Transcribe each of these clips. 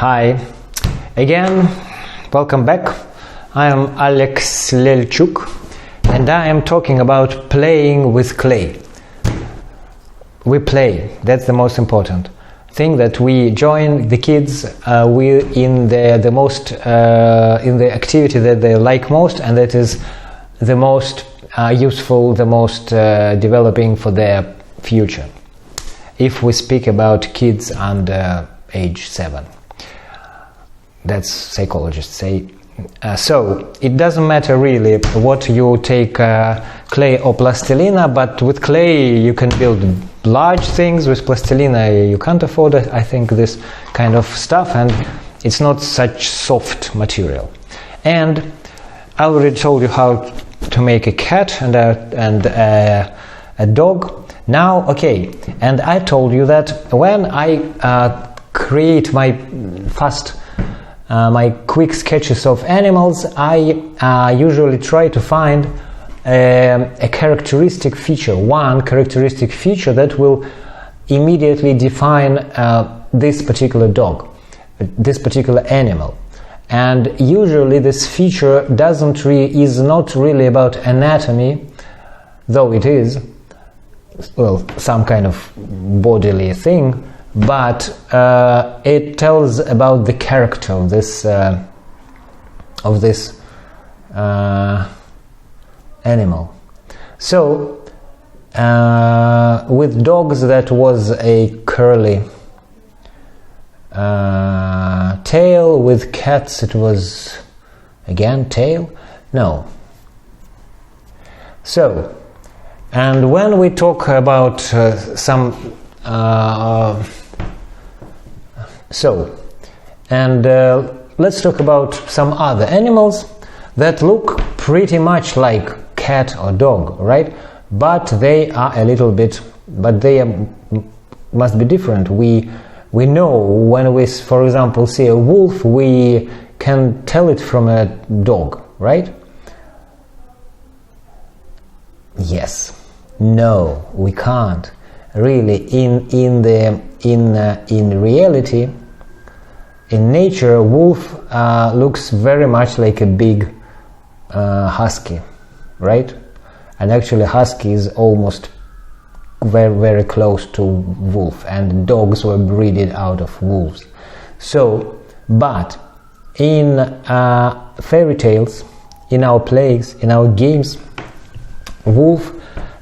Hi, again, welcome back. I am Alex Lelchuk and I am talking about playing with clay. We play, that's the most important thing, that we join the kids in the activity that they like most, and that is the most useful, the most developing for their future. If we speak about kids under age 7. That's psychologists say. So it doesn't matter really what you take, clay or plastilina, but with clay you can build large things. With plastilina you can't afford it, I think, this kind of stuff, and it's not such soft material. And I already told you how to make a cat and a dog. Now, okay, and I told you that when I create my my quick sketches of animals, I usually try to find a characteristic feature, one characteristic feature that will immediately define this particular dog, this particular animal. And usually this feature is not really about anatomy, though it is, well, some kind of bodily thing, but it tells about the character of this animal. So with dogs that was a curly tail, with cats it was again tail. No. So, and when we talk about let's talk about some other animals that look pretty much like cat or dog, right? But they are a little bit, must be different. We know when we, for example, see a wolf, we can tell it from a dog, right? Yes. No, we can't. Really, in reality, in nature, a wolf looks very much like a big husky, right? And actually husky is almost very, very close to wolf, and dogs were breeded out of wolves. So, but in fairy tales, in our plays, in our games, wolf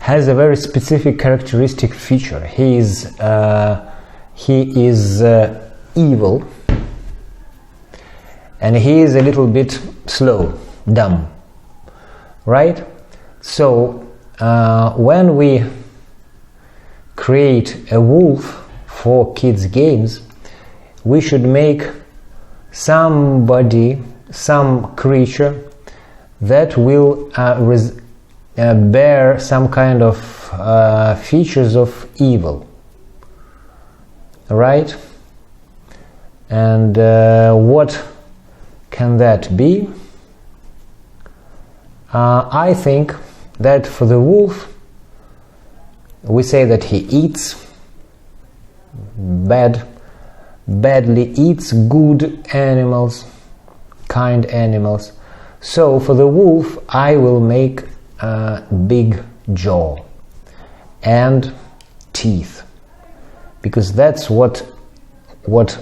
has a very specific characteristic feature. He is evil, and he is a little bit slow, dumb, right? So when we create a wolf for kids' games, we should make some creature that will bear some kind of features of evil, right? And what can that be? I think that for the wolf, we say that he eats badly eats good animals, kind animals. So for the wolf, I will make a big jaw and teeth, because that's what wolf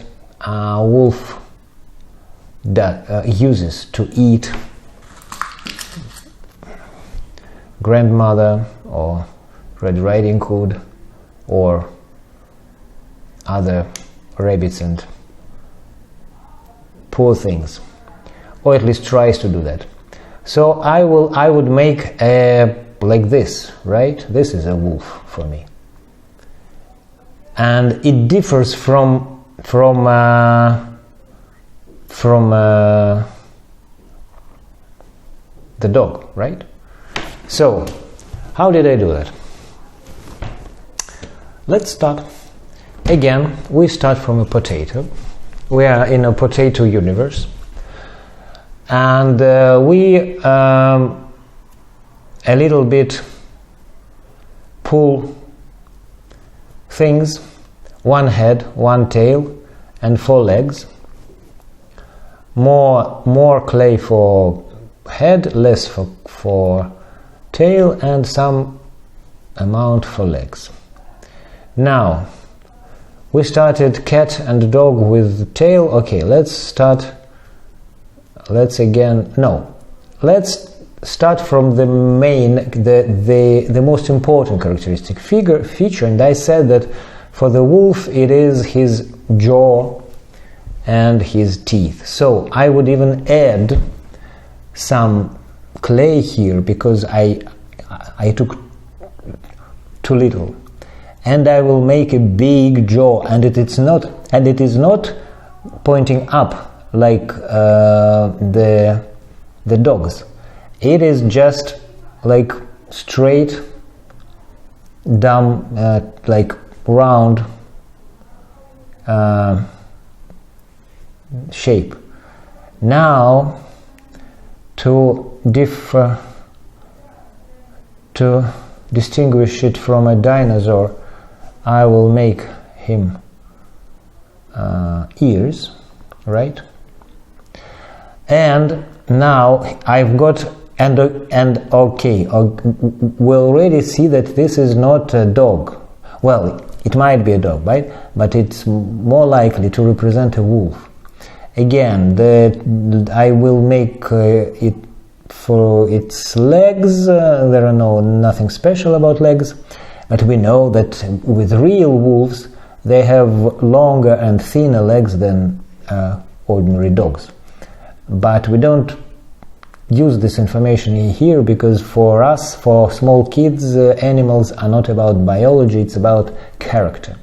uses to eat grandmother or Red Riding Hood or other rabbits and poor things, or at least tries to do that. So I would make like this, right? This is a wolf for me, and it differs from the dog, right? So how did I do that? Let's start again. We start from a potato. We are in a potato universe, and we a little bit pull things, one head, one tail, and 4 legs, more clay for head, less for tail, and some amount for legs. Now we started cat and dog with tail. Okay, let's start from the main, the most important characteristic feature, and I said that for the wolf it is his jaw and his teeth. So I would even add some clay here because I took too little, and I will make a big jaw, and it is not pointing up like the dogs. It is just like straight down, like round shape. Now to distinguish it from a dinosaur, I will make him ears, right? And now I've got okay, we already see that this is not a dog. Well, it might be a dog, right? But it's more likely to represent a wolf. Again, I will make it for its legs. There are nothing special about legs, but we know that with real wolves they have longer and thinner legs than ordinary dogs. But we don't use this information here because for us, for small kids, animals are not about biology, it's about character.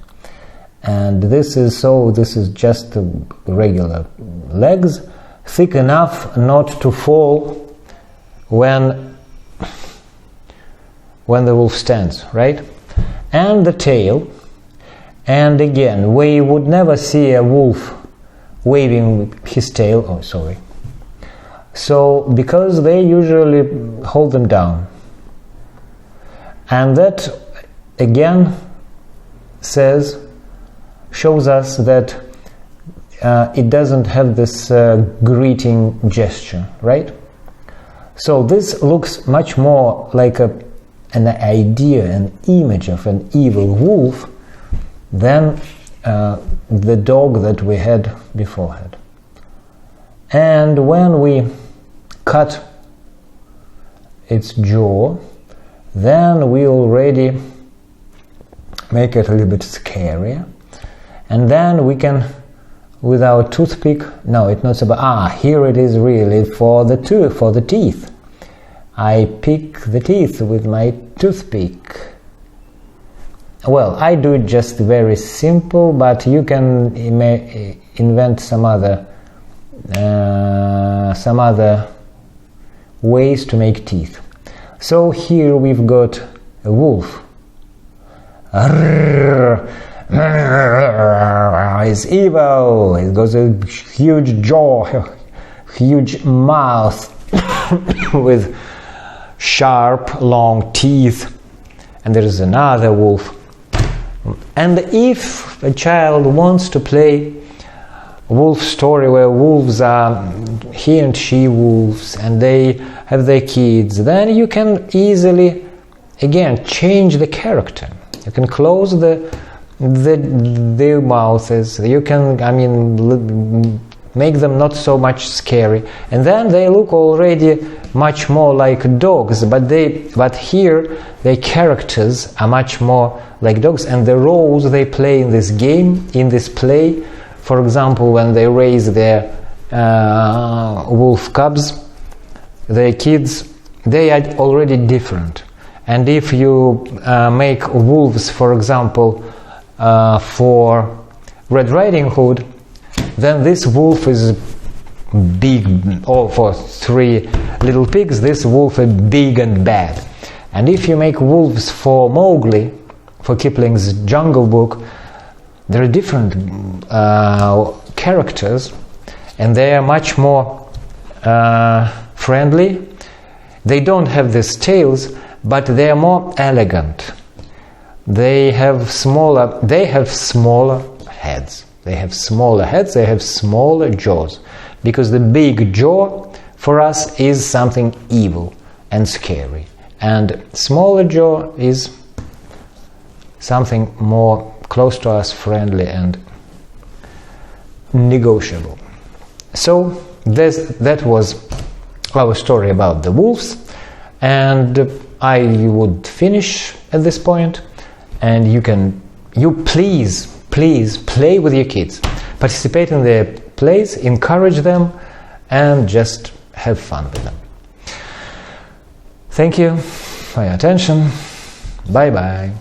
And this is just regular legs, thick enough not to fall when the wolf stands, right? And the tail, and again, we would never see a wolf waving his tail, so because they usually hold them down, and that again shows us that it doesn't have this greeting gesture, right? So this looks much more like an idea, an image of an evil wolf than the dog that we had beforehand. And when we cut its jaw, then we already make it a little bit scarier, and then we can, with our toothpick, no, it's not so, here it is really for the teeth. I pick the teeth with my toothpick. Well, I do it just very simple, but you can invent some other ways to make teeth. So here we've got a wolf. It's evil. It got a huge jaw, huge mouth with sharp, long teeth. And there is another wolf. And if a child wants to play wolf story where wolves are he and she wolves and they have their kids, then you can easily again change the character. You can close the mouths, you can make them not so much scary, and then they look already much more like dogs, but here their characters are much more like dogs, and the roles they play in this game, in this play, for example, when they raise their wolf cubs, their kids, they are already different. And if you make wolves, for example, for Red Riding Hood, then this wolf is big, or for Three Little Pigs, this wolf is big and bad. And if you make wolves for Mowgli, for Kipling's Jungle Book, there are different characters, and they are much more friendly. They don't have these tails, but they are more elegant. They have smaller heads. They have smaller heads, they have smaller jaws. because the big jaw for us is something evil and scary, and smaller jaw is something more close to us, friendly and negotiable. So that was our story about the wolves, and I would finish at this point, and you please play with your kids, participate in their plays, encourage them, and just have fun with them. Thank you for your attention. Bye bye.